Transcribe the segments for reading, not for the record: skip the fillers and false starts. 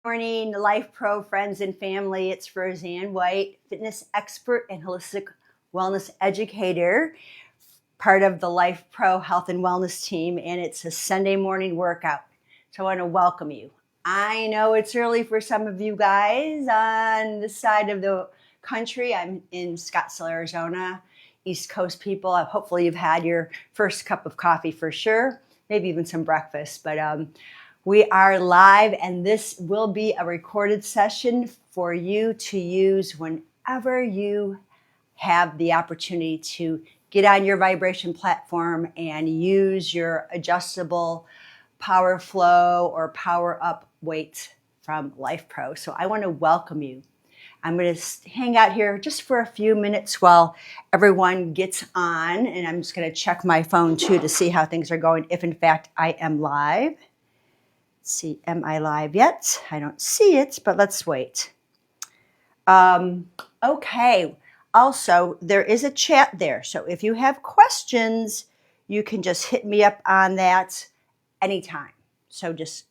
Morning, Lifepro friends and family. It's Roseann White, fitness expert and holistic wellness educator, part of the Lifepro health and wellness team, and it's a Sunday morning workout. So I want to welcome you. I know it's early for some of you guys on this side of the country. I'm in Scottsdale, Arizona, East Coast people. Hopefully you've had your first cup of coffee for sure, maybe even some breakfast, but we are live, and this will be a recorded session for you to use whenever you have the opportunity to get on your vibration platform and use your adjustable PowerFlow or PowerUp weights from Lifepro. So I want to welcome you. I'm going to hang out here just for a few minutes while everyone gets on, and I'm just going to check my phone too to see how things are going, if in fact I am live. See, am I live yet? I don't see it, but let's wait. Okay. Also, there is a chat there. So if you have questions, you can just hit me up on that anytime. So just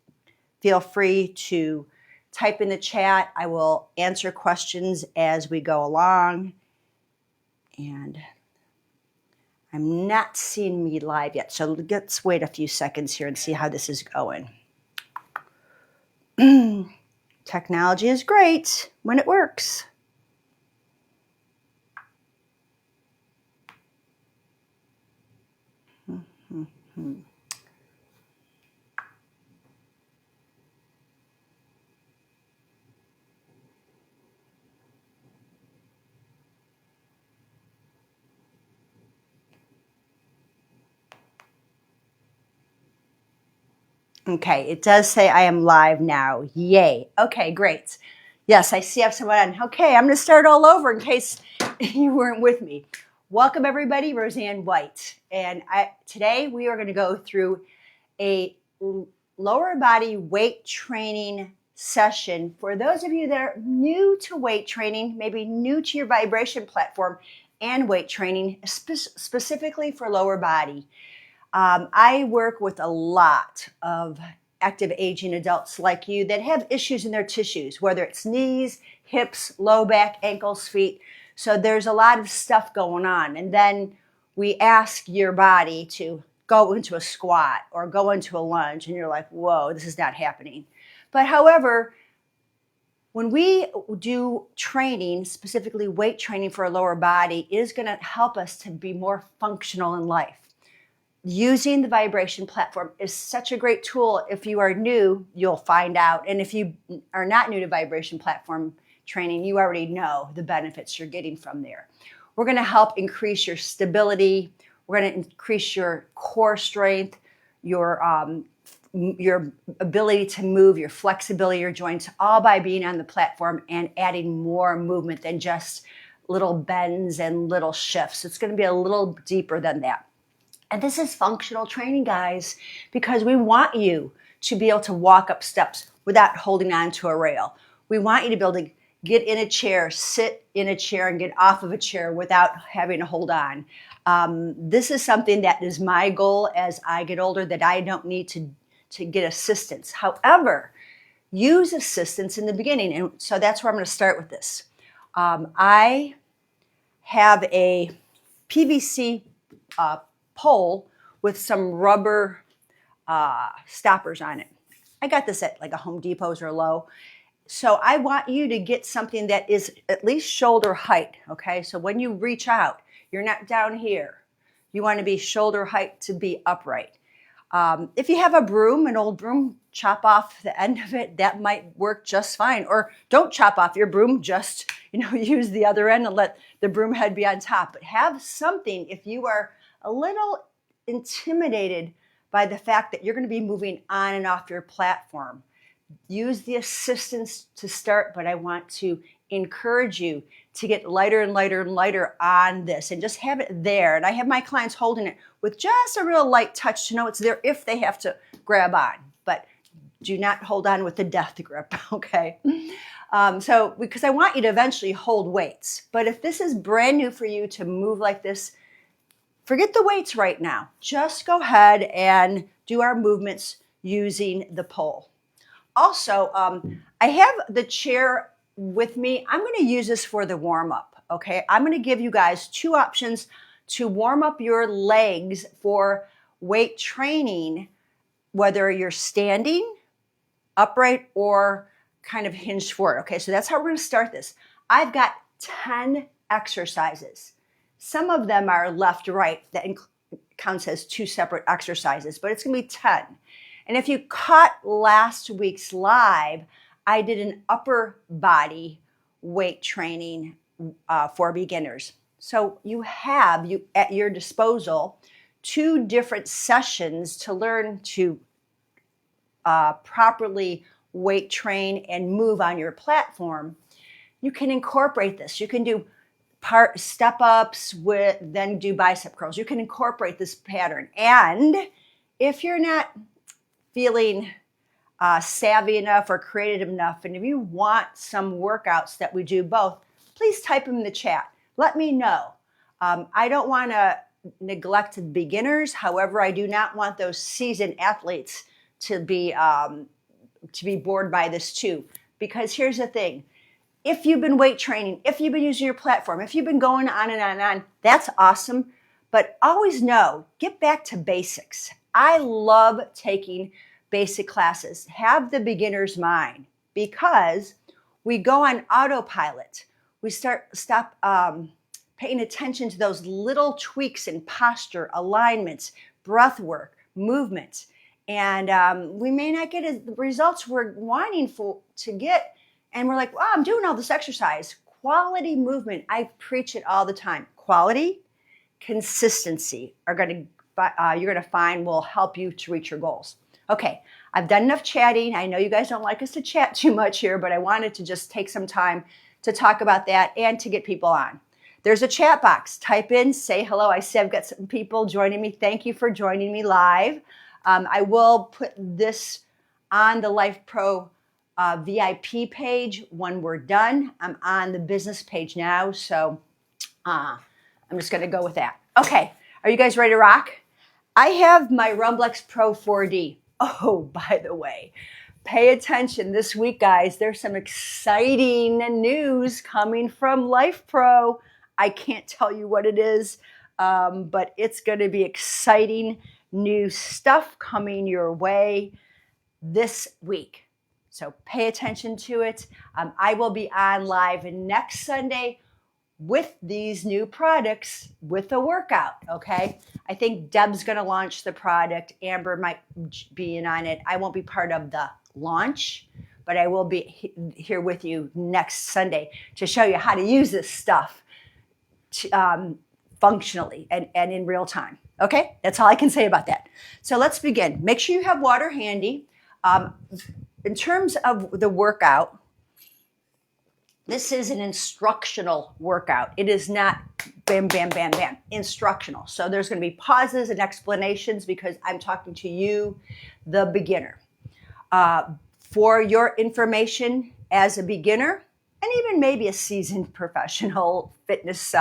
feel free to type in the chat. I will answer questions as we go along. And I'm not seeing me live yet. So let's wait a few seconds here and see how this is going. Technology is great when it works. Okay, it does say I am live now. Yay. Okay, great. Yes, I see I have someone on. Okay, I'm going to start all over in case you weren't with me. Welcome, everybody. Roseann White. And today we are going to go through a lower body weight training session for those of you that are new to weight training, maybe new to your vibration platform and weight training, specifically for lower body. I work with a lot of active aging adults like you that have issues in their tissues, whether it's knees, hips, low back, ankles, feet. So there's a lot of stuff going on. And then we ask your body to go into a squat or go into a lunge, and you're like, whoa, this is not happening. But however, when we do training, specifically weight training for a lower body, is going to help us to be more functional in life. Using the vibration platform is such a great tool. If you are new, you'll find out. And if you are not new to vibration platform training, you already know the benefits you're getting from there. We're going to help increase your stability. We're going to increase your core strength, your ability to move, your flexibility, your joints, all by being on the platform and adding more movement than just little bends and little shifts. It's going to be a little deeper than that. And this is functional training, guys, because we want you to be able to walk up steps without holding on to a rail. We want you to be able to get in a chair, sit in a chair, and get off of a chair without having to hold on. This is something that is my goal as I get older, that I don't need to get assistance. However, use assistance in the beginning. And so that's where I'm going to start with this. I have a PVC pole with some rubber stoppers on it. I got this at like a Home Depot's or Lowe. So I want you to get something that is at least shoulder height, okay? So when you reach out, you're not down here. You want to be shoulder height to be upright. If you have a broom, an old broom, chop off the end of it. That might work just fine. Or don't chop off your broom, just use the other end and let the broom head be on top. But have something if you are a little intimidated by the fact that you're going to be moving on and off your platform. Use the assistance to start, but I want to encourage you to get lighter and lighter and lighter on this and just have it there. And I have my clients holding it with just a real light touch to know it's there if they have to grab on, but do not hold on with the death grip, okay? Because I want you to eventually hold weights. But if this is brand new for you to move like this, forget the weights right now. Just go ahead and do our movements using the pole. Also, I have the chair with me. I'm going to use this for the warm up. Okay. I'm going to give you guys 2 options to warm up your legs for weight training, whether you're standing, upright, or kind of hinged forward. Okay. So that's how we're going to start this. I've got 10 exercises. Some of them are left, right. That counts as 2 separate exercises, but it's going to be 10. And if you caught last week's live, I did an upper body weight training for beginners. So you have at your disposal 2 different sessions to learn to properly weight train and move on your platform. You can incorporate this. You can do step ups then do bicep curls. You can incorporate this pattern. And if you're not feeling savvy enough or creative enough, and if you want some workouts that we do both, please type them in the chat. Let me know. I don't want to neglect the beginners. However, I do not want those seasoned athletes to be bored by this too. Because here's the thing. If you've been weight training, if you've been using your platform, if you've been going on and on and on, that's awesome. But always know, get back to basics. I love taking basic classes. Have the beginner's mind, because we go on autopilot. We stop paying attention to those little tweaks in posture, alignments, breath work, movement. And we may not get the results we're wanting to get. And we're like, wow, I'm doing all this exercise. Quality movement. I preach it all the time. Quality, consistency you're going to find will help you to reach your goals. Okay, I've done enough chatting. I know you guys don't like us to chat too much here, but I wanted to just take some time to talk about that and to get people on. There's a chat box. Type in, say hello. I see I've got some people joining me. Thank you for joining me live. I will put this on the Lifepro VIP page when we're done. I'm on the business page now, so I'm just going to go with that. Okay, are you guys ready to rock? I have my Rumblex Pro 4D. Oh, by the way, pay attention this week, guys. There's some exciting news coming from Lifepro. I can't tell you what it is, but it's going to be exciting new stuff coming your way this week. So pay attention to it. I will be on live next Sunday with these new products with a workout, okay? I think Deb's going to launch the product. Amber might be in on it. I won't be part of the launch, but I will be here with you next Sunday to show you how to use this stuff functionally and in real time, okay? That's all I can say about that. So let's begin. Make sure you have water handy. In terms of the workout, this is an instructional workout. It is not bam, bam, bam, bam, instructional. So there's going to be pauses and explanations because I'm talking to you, the beginner. For your information as a beginner, and even maybe a seasoned professional fitness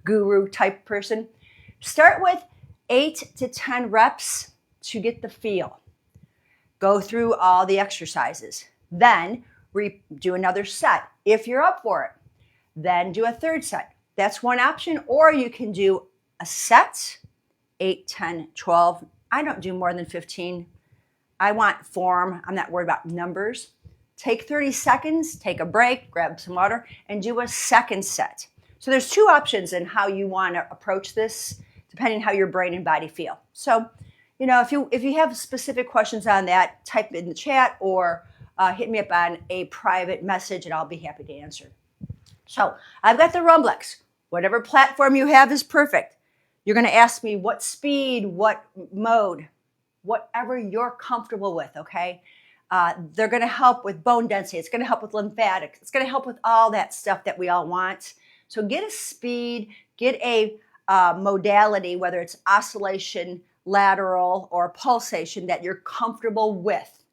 guru type person, start with 8 to 10 reps to get the feel. Go through all the exercises. Then do another set if you're up for it. Then do a third set. That's one option. Or you can do a set, 8, 10, 12. I don't do more than 15. I want form. I'm not worried about numbers. Take 30 seconds, take a break, grab some water, and do a second set. So there's 2 options in how you want to approach this, depending how your brain and body feel. So, you know, if you have specific questions on that, type it in the chat or hit me up on a private message and I'll be happy to answer. So I've got the Rumblex. Whatever platform you have is perfect. You're going to ask me what speed, what mode, whatever you're comfortable with, okay? They're going to help with bone density. It's going to help with lymphatics. It's going to help with all that stuff that we all want. So get a speed, get a modality, whether it's oscillation, lateral, or pulsation that you're comfortable with.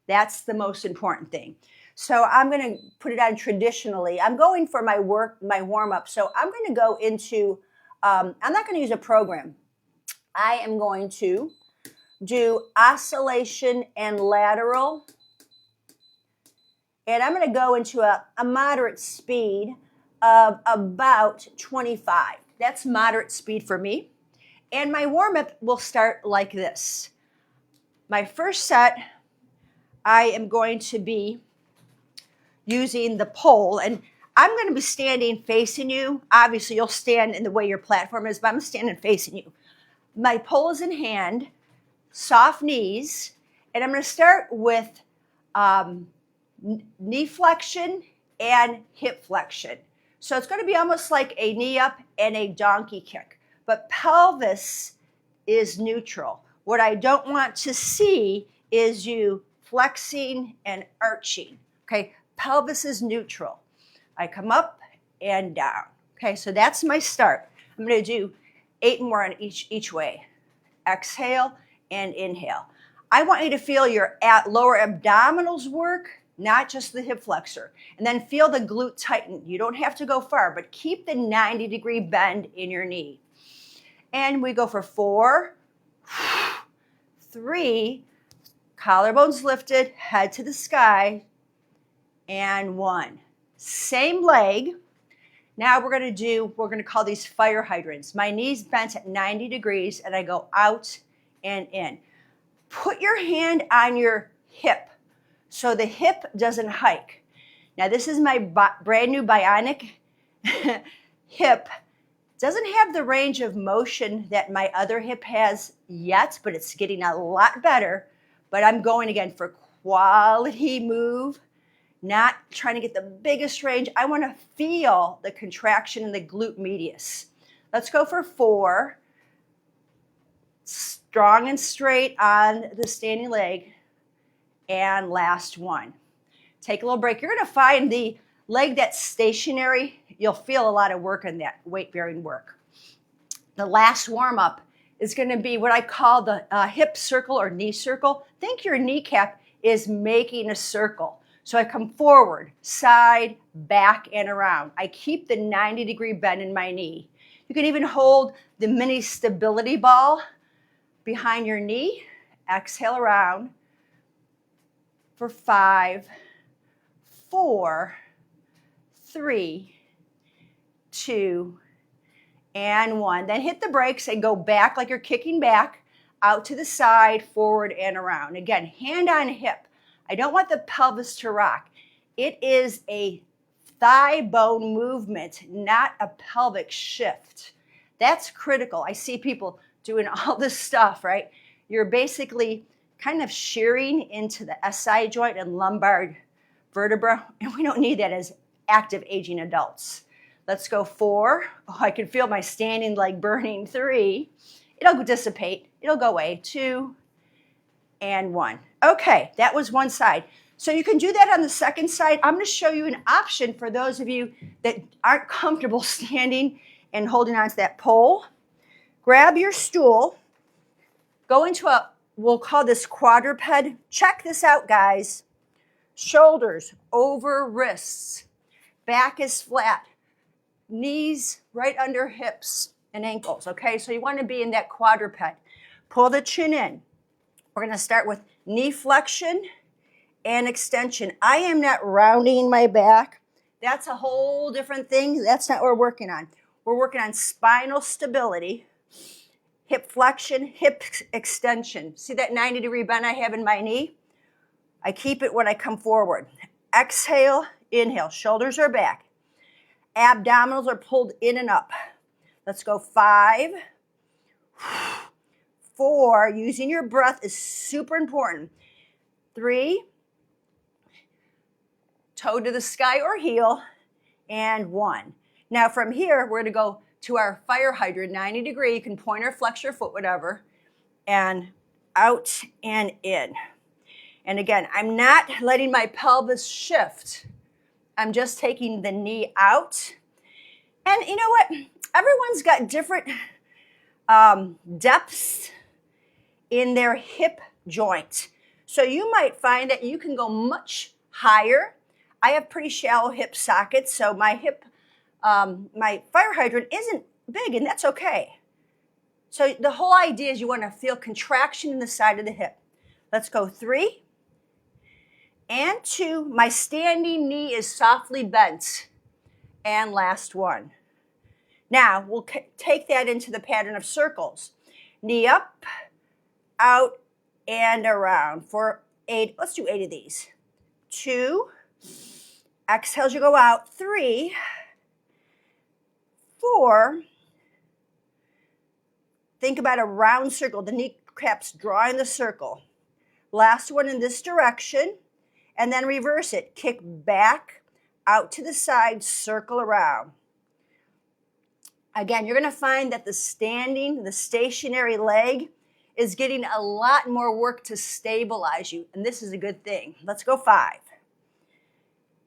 That's the most important thing. So I'm going to put it on traditionally. I'm going for my warm up. So I'm going to go into, I'm not going to use a program. I am going to do oscillation and lateral And I'm going to go into a moderate speed of about 25. That's moderate speed for me. And my warm-up will start like this. My first set, I am going to be using the pole, and I'm going to be standing facing you. Obviously, you'll stand in the way your platform is, but I'm standing facing you. My pole is in hand, soft knees, and I'm going to start with knee flexion and hip flexion. So it's going to be almost like a knee up and a donkey kick, but pelvis is neutral. What I don't want to see is you flexing and arching. Okay, pelvis is neutral. I come up and down. Okay, so that's my start. I'm going to do 8 more on each way. Exhale and inhale. I want you to feel your lower abdominals work, not just the hip flexor. And then feel the glute tighten. You don't have to go far, but keep the 90-degree bend in your knee. And we go for 4, 3, collarbones lifted, head to the sky, and 1. Same leg. Now we're going to call these fire hydrants. My knees bent at 90 degrees, and I go out and in. Put your hand on your hip so the hip doesn't hike. Now this is my brand new bionic hip. Doesn't have the range of motion that my other hip has yet, but it's getting a lot better. But I'm going again for quality move, not trying to get the biggest range. I want to feel the contraction in the glute medius. Let's go for 4. Strong and straight on the standing leg. And last 1. Take a little break. You're going to find the leg that's stationary. You'll feel a lot of work on that weight-bearing work. The last warm-up is going to be what I call the hip circle or knee circle. Think your kneecap is making a circle. So I come forward, side, back, and around. I keep the 90-degree bend in my knee. You can even hold the mini stability ball behind your knee. Exhale around for 5, 4, 3, 2, and 1. Then hit the brakes and go back like you're kicking back, out to the side, forward, and around. Again, hand on hip. I don't want the pelvis to rock. It is a thigh bone movement, not a pelvic shift. That's critical. I see people doing all this stuff, right? You're basically kind of shearing into the SI joint and lumbar vertebra, and we don't need that as active aging adults. Let's go 4. Oh, I can feel my standing leg burning. 3. It'll dissipate. It'll go away. 2 and 1. Okay, that was one side. So you can do that on the second side. I'm going to show you an option for those of you that aren't comfortable standing and holding onto that pole. Grab your stool. Go into we'll call this quadruped. Check this out, guys. Shoulders over wrists. Back is flat. Knees right under hips and ankles, okay? So you want to be in that quadruped. Pull the chin in. We're going to start with knee flexion and extension. I am not rounding my back. That's a whole different thing. That's not what we're working on. We're working on spinal stability, hip flexion, hip extension. See that 90-degree bend I have in my knee? I keep it when I come forward. Exhale, inhale. Shoulders are back. Abdominals are pulled in and up. Let's go 5, 4. Using your breath is super important. 3, toe to the sky or heel, and 1. Now from here, we're going to go to our fire hydrant, 90 degree. You can point or flex your foot, whatever, and out and in. And again, I'm not letting my pelvis shift. I'm just taking the knee out. And you know what? Everyone's got different depths in their hip joint. So you might find that you can go much higher. I have pretty shallow hip sockets, so my fire hydrant isn't big, and that's okay. So the whole idea is you want to feel contraction in the side of the hip. Let's go 3 and 2. My standing knee is softly bent. And last one. Now, we'll take that into the pattern of circles. Knee up, out, and around for 8. Let's do 8 of these. 2. Exhale as you go out. 3. 4. Think about a round circle. The kneecaps drawing the circle. Last one in this direction. And then reverse it. Kick back, out to the side, circle around. Again, you're going to find that the stationary leg is getting a lot more work to stabilize you. And this is a good thing. Let's go 5.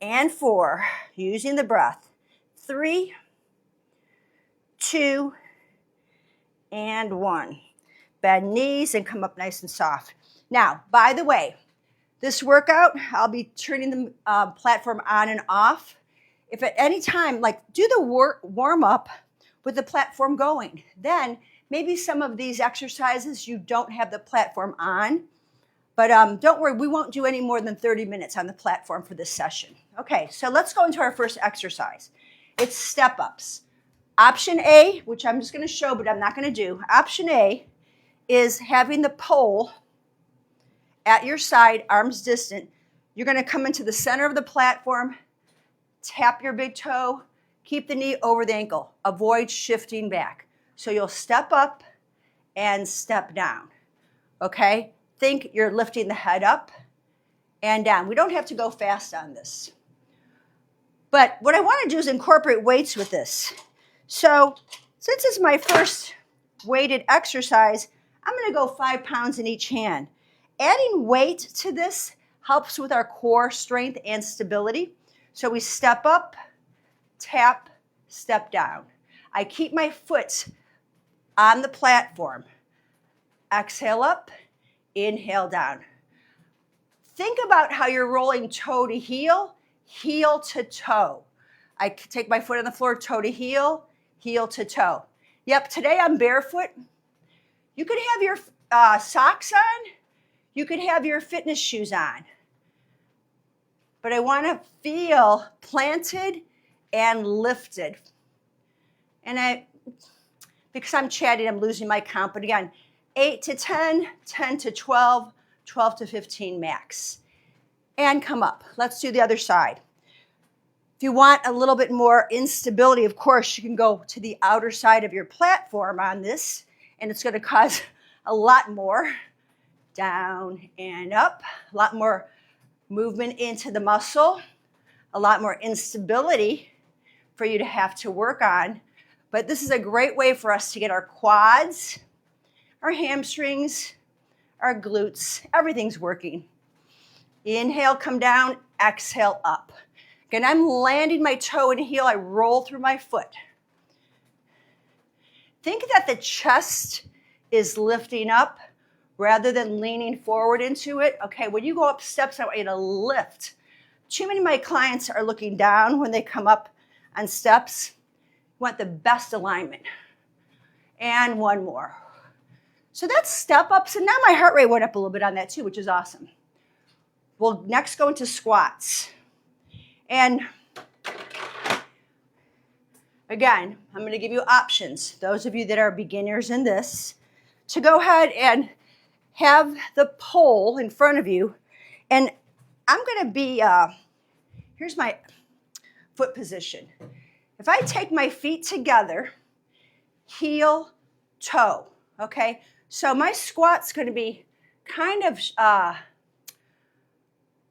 And 4. Using the breath. 3, 2, and 1. Bend knees and come up nice and soft. Now, by the way, this workout, I'll be turning the platform on and off. If at any time, do the warm up with the platform going. Then maybe some of these exercises you don't have the platform on. But don't worry, we won't do any more than 30 minutes on the platform for this session. Okay, so let's go into our first exercise. It's step ups. Option A, which I'm just going to show, but I'm not going to do. Option A is having the pole at your side, arms distant. You're going to come into the center of the platform, tap your big toe, keep the knee over the ankle. Avoid shifting back. So you'll step up and step down. Okay? Think you're lifting the head up and down. We don't have to go fast on this. But what I want to do is incorporate weights with this. So since it's my first weighted exercise, I'm going to go 5 pounds in each hand. Adding weight to this helps with our core strength and stability. So we step up, tap, step down. I keep my foot on the platform. Exhale up, inhale down. Think about how you're rolling toe to heel, heel to toe. I take my foot on the floor, toe to heel, heel to toe. Yep, today I'm barefoot. You could have your socks on. You could have your fitness shoes on. But I want to feel planted and lifted. And because I'm chatting, I'm losing my count. But again, 8 to 10, 10 to 12, 12 to 15 max. And come up. Let's do the other side. If you want a little bit more instability, of course, you can go to the outer side of your platform on this, and it's going to cause a lot more down and up, a lot more movement into the muscle, a lot more instability for you to have to work on. But this is a great way for us to get our quads, our hamstrings, our glutes, everything's working. Inhale, come down, exhale up. Again, I'm landing my toe and heel, I roll through my foot. Think that the chest is lifting up rather than leaning forward into it. Okay, when you go up steps, I want you to lift. Too many of my clients are looking down when they come up on steps. You want the best alignment. And one more. So that's step ups, and now my heart rate went up a little bit on that too, which is awesome. We'll next go into squats. And again, I'm going to give you options, those of you that are beginners in this, to go ahead and have the pole in front of you. And I'm going to be, here's my foot position. If I take my feet together, heel, toe, okay? So my squat's going to be kind of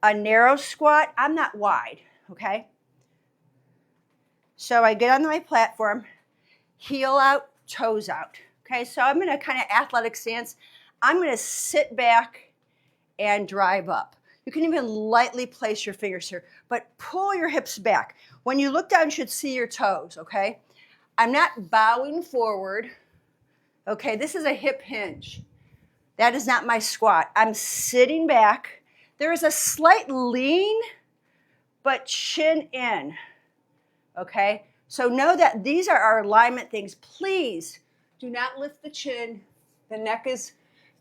a narrow squat. I'm not wide, okay? So I get on my platform, heel out, toes out. Okay, so I'm in a kind of athletic stance. I'm going to sit back and drive up. You can even lightly place your fingers here, but pull your hips back. When you look down, you should see your toes, okay? I'm not bowing forward. Okay, this is a hip hinge. That is not my squat. I'm sitting back. There is a slight lean, but chin in. Okay, so know that these are our alignment things. Please do not lift the chin. The neck is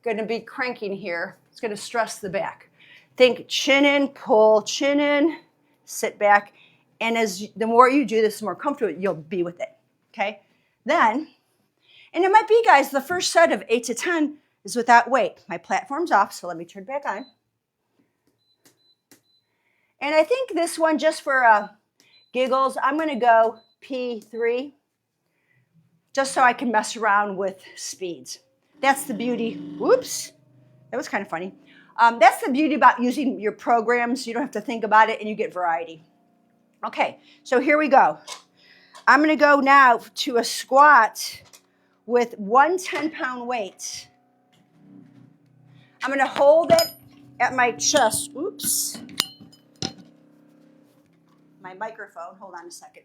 going to be cranking here. It's going to stress the back. Think chin in, pull, chin in, sit back. And the more you do this, the more comfortable you'll be with it, okay? Then, and it might be, guys, the first set of 8 to 10 is without weight. My platform's off, so let me turn it back on. And I think this one, just for giggles, I'm going to go P3, just so I can mess around with speeds. That's the beauty. Whoops, that was kind of funny. That's the beauty about using your programs. You don't have to think about it, and you get variety. Okay, so here we go. I'm going to go now to a squat with 1 10-pound weight. I'm going to hold it at my chest. Oops. My microphone, hold on a second.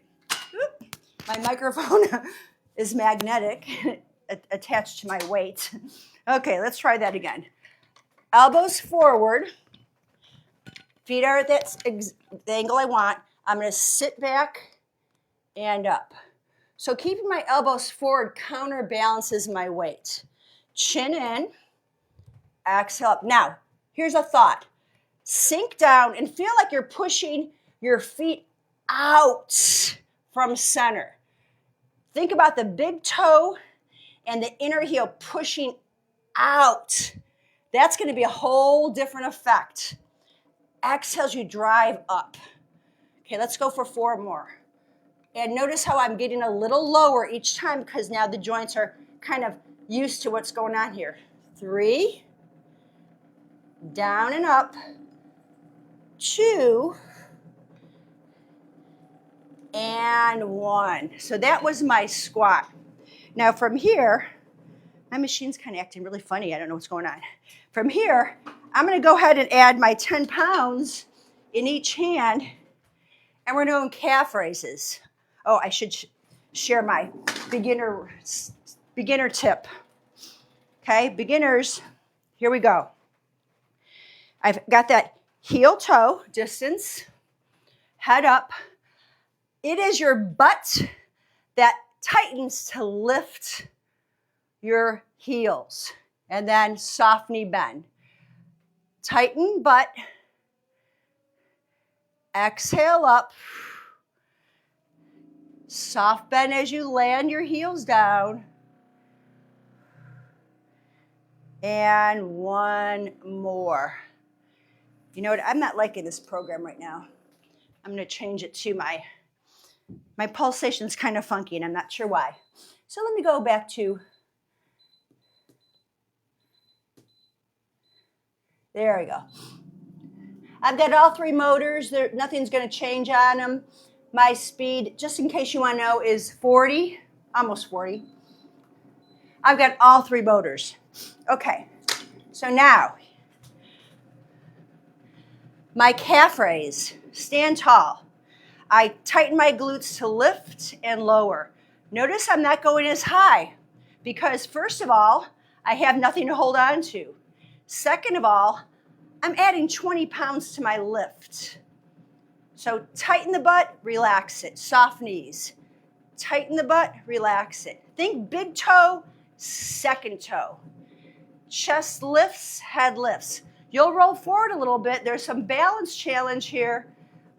Oop. My microphone is magnetic, attached to my weight. Okay, let's try that again. Elbows forward. Feet are at the angle I want. I'm going to sit back and up. So keeping my elbows forward counterbalances my weight. Chin in, exhale up. Now, here's a thought. Sink down and feel like you're pushing your feet out from center. Think about the big toe and the inner heel pushing out. That's going to be a whole different effect. Exhale as you drive up. Okay, let's go for 4 more. And notice how I'm getting a little lower each time because now the joints are kind of used to what's going on here. 3, down and up, 2, and 1. So that was my squat. Now from here, my machine's kind of acting really funny. I don't know what's going on. From here, I'm going to go ahead and add my 10 pounds in each hand, and we're doing calf raises. Oh, I should share my beginner tip. Okay, beginners, here we go. I've got that heel toe distance, head up. It is your butt that tightens to lift your heels. And then soft knee bend. Tighten butt. Exhale up. Soft bend as you land your heels down. And 1 more. You know what? I'm not liking this program right now. I'm going to change it to my pulsation's kind of funky, and I'm not sure why. So let me go back to, there we go. I've got all 3 motors. Nothing's going to change on them. My speed, just in case you want to know, is 40, almost 40. I've got all 3 motors. Okay, so now, my calf raise, stand tall. I tighten my glutes to lift and lower. Notice I'm not going as high because first of all, I have nothing to hold on to. Second of all, I'm adding 20 pounds to my lift. So tighten the butt, relax it. Soft knees. Tighten the butt, relax it. Think big toe, second toe. Chest lifts, head lifts. You'll roll forward a little bit. There's some balance challenge here.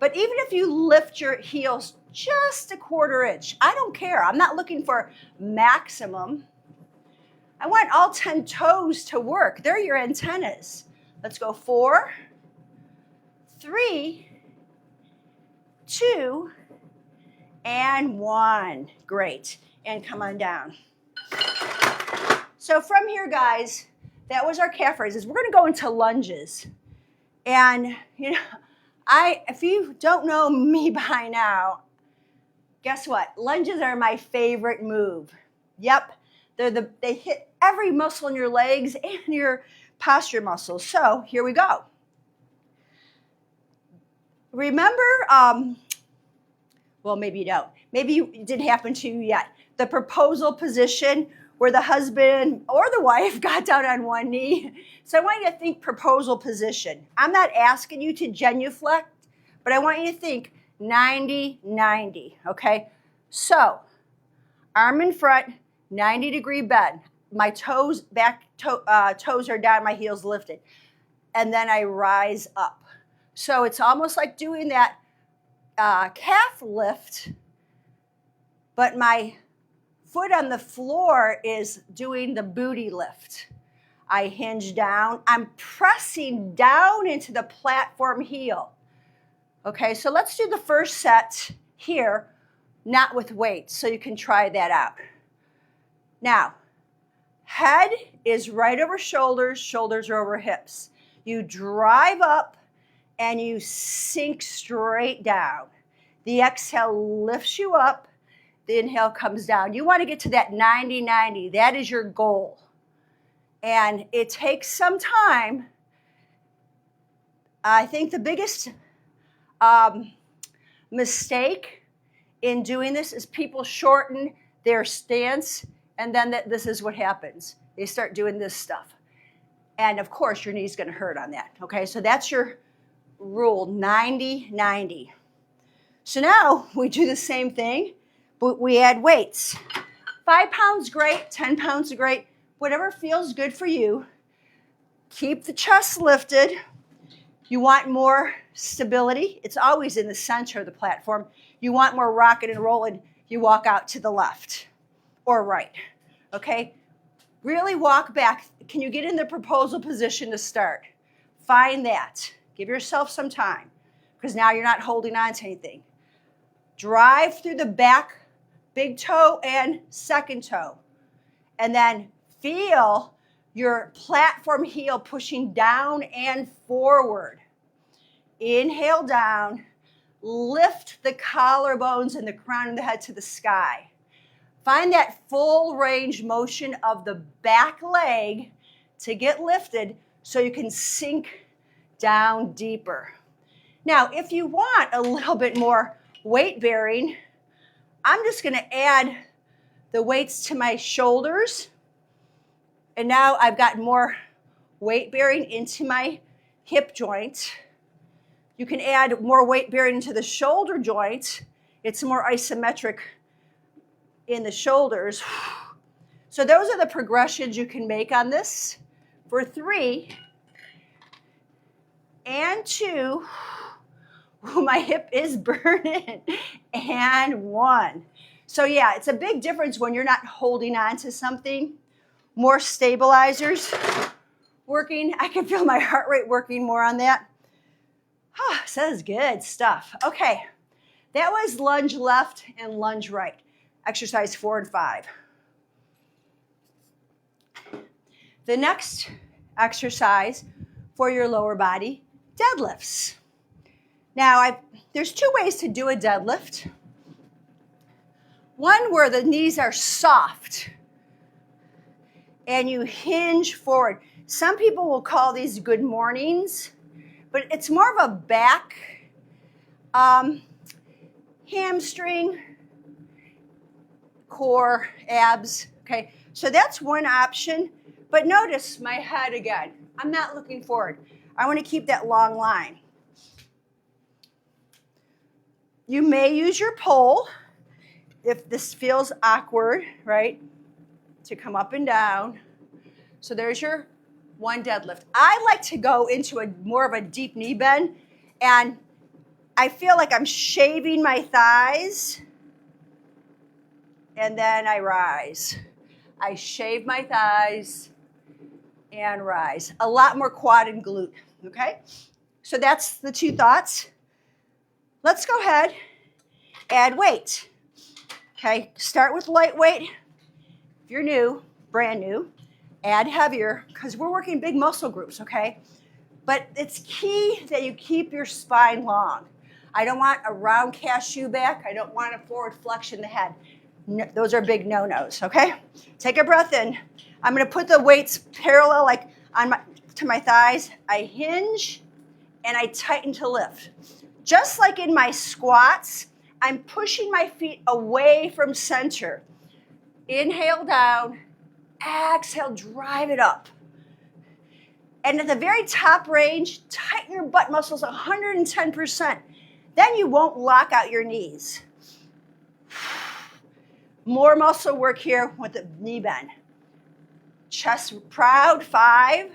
But even if you lift your heels just a 1/4 inch, I don't care. I'm not looking for maximum. I want all 10 toes to work. They're your antennas. Let's go 4, 3, 2, and 1. Great. And come on down. So from here, guys, that was our calf raises. We're going to go into lunges. And, you know, if you don't know me by now, guess what? Lunges are my favorite move. Yep. They hit every muscle in your legs and your posture muscles. So here we go. Remember, well, maybe you don't. Maybe it didn't happen to you yet. The proposal position where the husband or the wife got down on one knee. So I want you to think proposal position. I'm not asking you to genuflect, but I want you to think 90-90, okay? So arm in front, 90-degree bend. My toes, toes are down, my heels lifted. and then I rise up. So it's almost like doing that calf lift, but my foot on the floor is doing the booty lift. I hinge down. I'm pressing down into the platform heel. Okay, so let's do the first set here, not with weights, so you can try that out. Now, head is right over shoulders, shoulders are over hips. You drive up and you sink straight down. The exhale lifts you up, the inhale comes down. You want to get to that 90-90. That is your goal. And it takes some time. I think the biggest mistake in doing this is people shorten their stance, and then this is what happens. They start doing this stuff. And of course, your knee's going to hurt on that. Okay, so that's your rule, 90-90. So now we do the same thing, but we add weights. 5 pounds, great. 10 pounds, great. Whatever feels good for you. Keep the chest lifted. You want more stability. It's always in the center of the platform. You want more rocking and rolling. You walk out to the left or right. Okay? Really walk back. Can you get in the proposal position to start? Find that. Give yourself some time, because now you're not holding on to anything. Drive through the back, big toe and second toe. And then feel your platform heel pushing down and forward. Inhale down. Lift the collarbones and the crown of the head to the sky. Find that full range motion of the back leg to get lifted so you can sink down deeper. Now, if you want a little bit more weight bearing, I'm just going to add the weights to my shoulders. And now I've got more weight bearing into my hip joint. You can add more weight bearing into the shoulder joint. It's more isometric in the shoulders. So those are the progressions you can make on this. For 3 and 2, my hip is burning, and 1. So yeah, it's a big difference when you're not holding on to something. More stabilizers working. I can feel my heart rate working more on that. Oh, so that's good stuff. Okay, that was lunge left and lunge right. Exercise 4 and 5. The next exercise for your lower body, deadlifts. Now, there's 2 ways to do a deadlift. One where the knees are soft and you hinge forward. Some people will call these good mornings, but it's more of a back, hamstring, core, abs. Okay, so that's one option. But notice my head again. I'm not looking forward. I want to keep that long line. You may use your pole if this feels awkward, right? To come up and down. So there's your one deadlift. I like to go into more of a deep knee bend, and I feel like I'm shaving my thighs, and then I rise. I shave my thighs and rise. A lot more quad and glute, okay? So that's the 2 thoughts. Let's go ahead, add weight. Okay, start with lightweight. If you're new, brand new, add heavier, because we're working big muscle groups, okay? But it's key that you keep your spine long. I don't want a round cashew back. I don't want a forward flexion in the head. No, those are big no-nos, okay? Take a breath in. I'm going to put the weights parallel, like to my thighs. I hinge and I tighten to lift. Just like in my squats, I'm pushing my feet away from center. Inhale down, exhale, drive it up. And at the very top range, tighten your butt muscles 110%. Then you won't lock out your knees. More muscle work here with the knee bend. Chest proud, 5.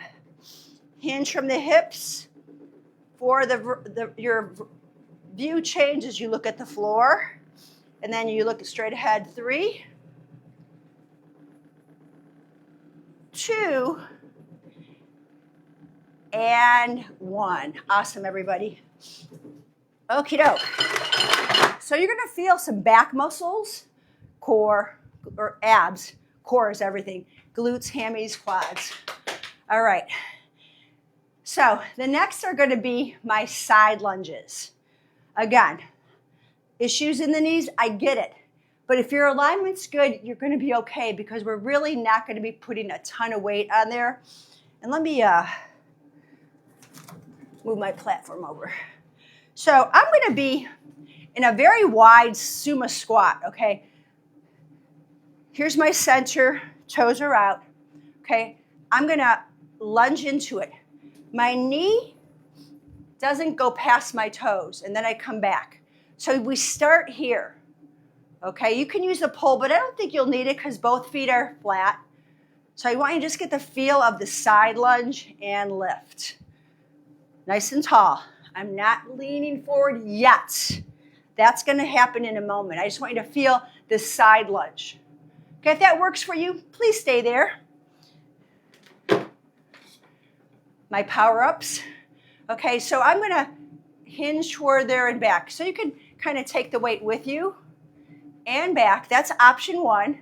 Hinge from the hips for your view change as you look at the floor. And then you look straight ahead. 3, 2, and 1. Awesome, everybody. Okie doke. So you're going to feel some back muscles, core, or abs. Core is everything. Glutes, hammies, quads. All right. So the next are going to be my side lunges. Again, issues in the knees, I get it. But if your alignment's good, you're going to be okay because we're really not going to be putting a ton of weight on there. And let me move my platform over. So I'm going to be in a very wide sumo squat, okay? Here's my center, toes are out, okay? I'm going to lunge into it. My knee doesn't go past my toes, and then I come back. So we start here, okay? You can use a pole, but I don't think you'll need it because both feet are flat. So I want you to just get the feel of the side lunge and lift. Nice and tall. I'm not leaning forward yet. That's going to happen in a moment. I just want you to feel this side lunge. Okay, if that works for you, please stay there. My power-ups. Okay, so I'm going to hinge toward there and back. So you can kind of take the weight with you and back. That's option 1.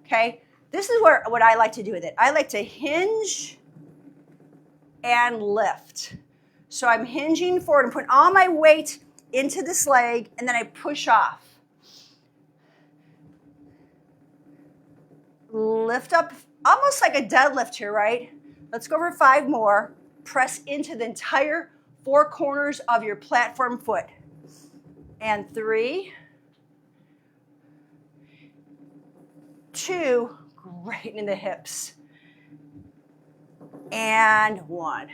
Okay, this is what I like to do with it. I like to hinge and lift. So I'm hinging forward and putting all my weight into this leg, and then I push off. Lift up, almost like a deadlift here, right? Let's go for 5 more. Press into the entire 4 corners of your platform foot. And 3, 2, right in the hips. And 1.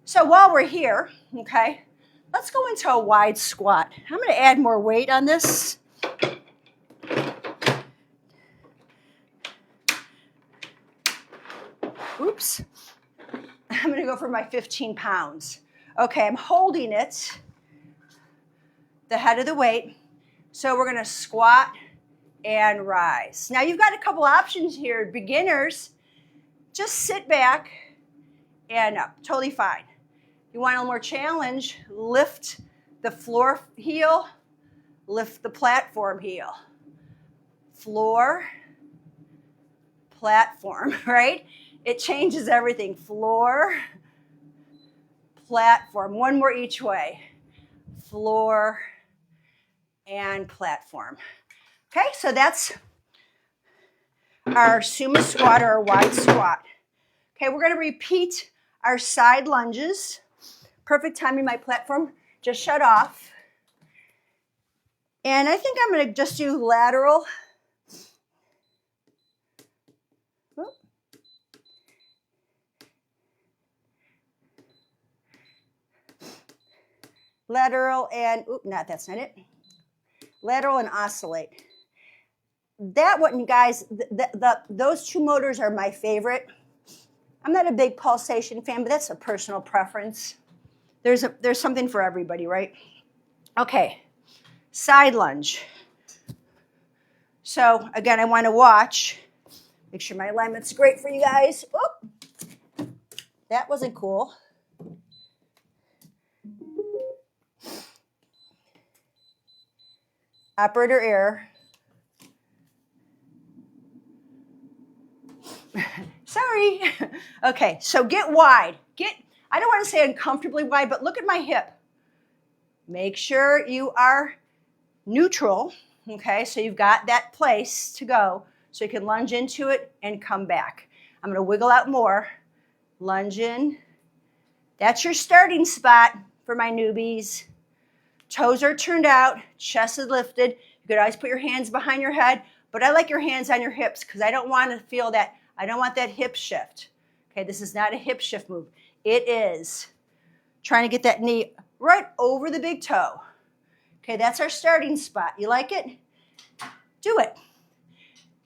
So while we're here, okay, let's go into a wide squat. I'm going to add more weight on this. Oops. I'm going to go for my 15 pounds. Okay, I'm holding it, the head of the weight. So we're going to squat and rise. Now you've got a couple options here. Beginners, just sit back and up. Totally fine. You want a little more challenge, lift the floor heel, lift the platform heel. Floor, platform, right? It changes everything. Floor, platform. 1 more each way. Floor and platform. Okay, so that's our sumo squat or our wide squat. Okay, we're going to repeat our side lunges. Perfect timing, my platform just shut off. And I think I'm going to just do lateral. Oop. Lateral and, that's not it. Lateral and oscillate. That one, you guys, those 2 motors are my favorite. I'm not a big pulsation fan, but that's a personal preference. There's something for everybody, right? Okay, side lunge. So again, I want to watch. Make sure my alignment's great for you guys. Oop, that wasn't cool. Operator error. Sorry. Okay, so get wide. I don't want to say uncomfortably wide, but look at my hip. Make sure you are neutral, okay? So you've got that place to go so you can lunge into it and come back. I'm going to wiggle out more. Lunge in. That's your starting spot for my newbies. Toes are turned out, chest is lifted. You could always put your hands behind your head, but I like your hands on your hips because I don't want to feel that. I don't want that hip shift. Okay, this is not a hip shift move. It is trying to get that knee right over the big toe. Okay, that's our starting spot. You like it? Do it.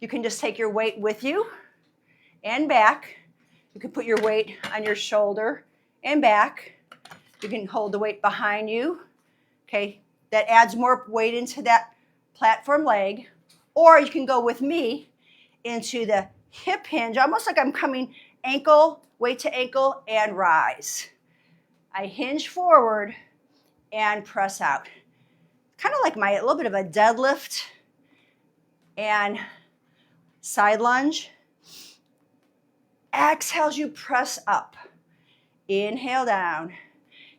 You can just take your weight with you and back. You can put your weight on your shoulder and back. You can hold the weight behind you. Okay, that adds more weight into that platform leg. Or you can go with me into the hip hinge, almost like I'm coming ankle, weight to ankle, and rise. I hinge forward and press out. Kind of like a little bit of a deadlift and side lunge. Exhale as you press up. Inhale down.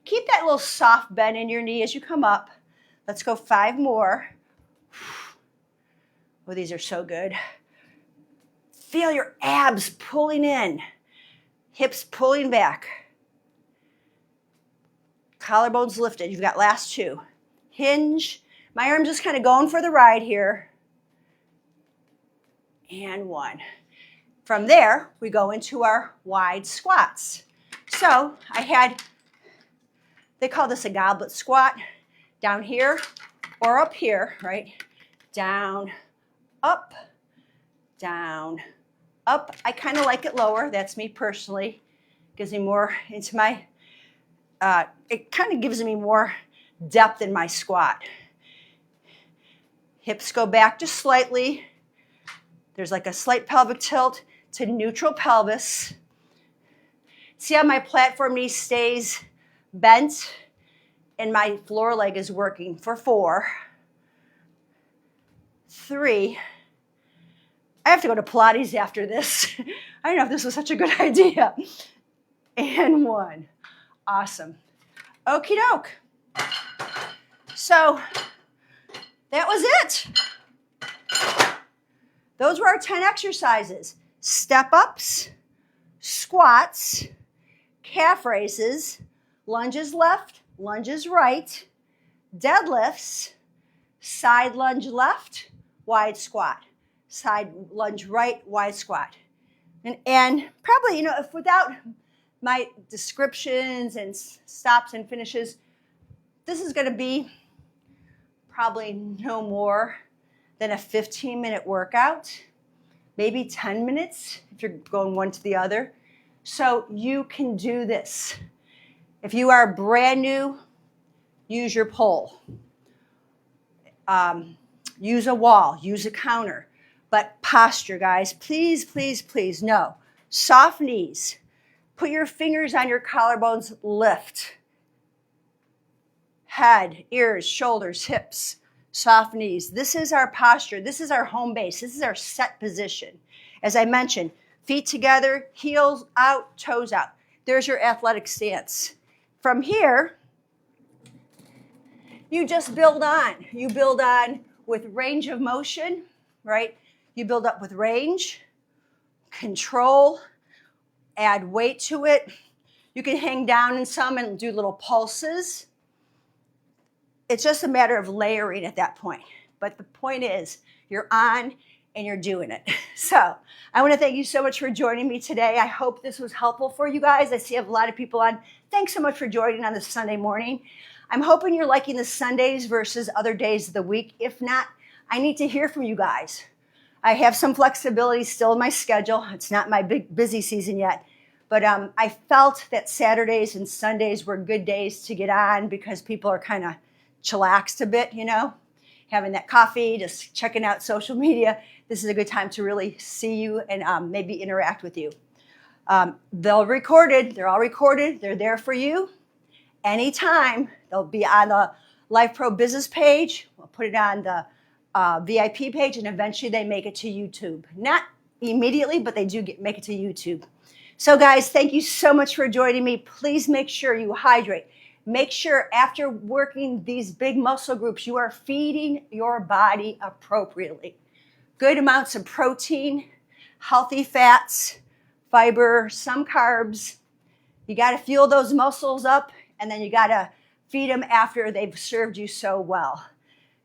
Keep that little soft bend in your knee as you come up. Let's go 5 more. Oh, these are so good. Feel your abs pulling in. Hips pulling back. Collarbones lifted. You've got last 2. Hinge. My arm's just kind of going for the ride here. And 1. From there, we go into our wide squats. So they call this a goblet squat, down here or up here, right? Down, up, down, up. I kind of like it lower. That's me personally. Gives me more into my, it kind of gives me more depth in my squat. Hips go back just slightly. There's like a slight pelvic tilt to neutral pelvis. See how my platform knee stays bent and my floor leg is working for 4, 3. I have to go to Pilates after this. I don't know if this was such a good idea. And 1. Awesome. Okie doke. So that was it. Those were our 10 exercises. Step ups, squats, calf raises, lunges left, lunges right, deadlifts, side lunge left, wide squat, side lunge right, wide squat. And probably, if without my descriptions and stops and finishes, this is going to be probably no more than a 15-minute workout, maybe 10 minutes if you're going one to the other. So you can do this. If you are brand new, use your pole. Use a wall, use a counter. But posture, guys, please, please, please, no. Soft knees. Put your fingers on your collarbones, lift. Head, ears, shoulders, hips, soft knees. This is our posture. This is our home base. This is our set position. As I mentioned, feet together, heels out, toes out. There's your athletic stance. From here, you just build on. You build on with range of motion, right? You build up with range, control, add weight to it. You can hang down in some and do little pulses. It's just a matter of layering at that point. But the point is, you're on and you're doing it. So I want to thank you so much for joining me today. I hope this was helpful for you guys. I see a lot of people on. Thanks so much for joining on this Sunday morning. I'm hoping you're liking the Sundays versus other days of the week. If not, I need to hear from you guys. I have some flexibility still in my schedule. It's not my big busy season yet. But I felt that Saturdays and Sundays were good days to get on because people are kind of chillaxed a bit, having that coffee, just checking out social media. This is a good time to really see you and maybe interact with you. They're all recorded. They're there for you anytime. They'll be on the Lifepro business page. We'll put it on the VIP page, and eventually they make it to YouTube. Not immediately, but they do make it to YouTube. So guys, thank you so much for joining me. Please make sure you hydrate. Make sure after working these big muscle groups, you are feeding your body appropriately. Good amounts of protein, healthy fats, fiber, some carbs. You got to fuel those muscles up, and then you got to feed them after they've served you so well.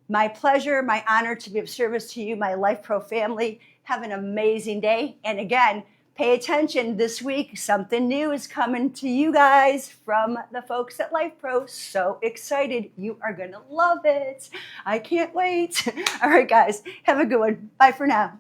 My pleasure, my honor to be of service to you, my Lifepro family. Have an amazing day. And again, pay attention this week. Something new is coming to you guys from the folks at Lifepro. So excited. You are going to love it. I can't wait. All right, guys, have a good one. Bye for now.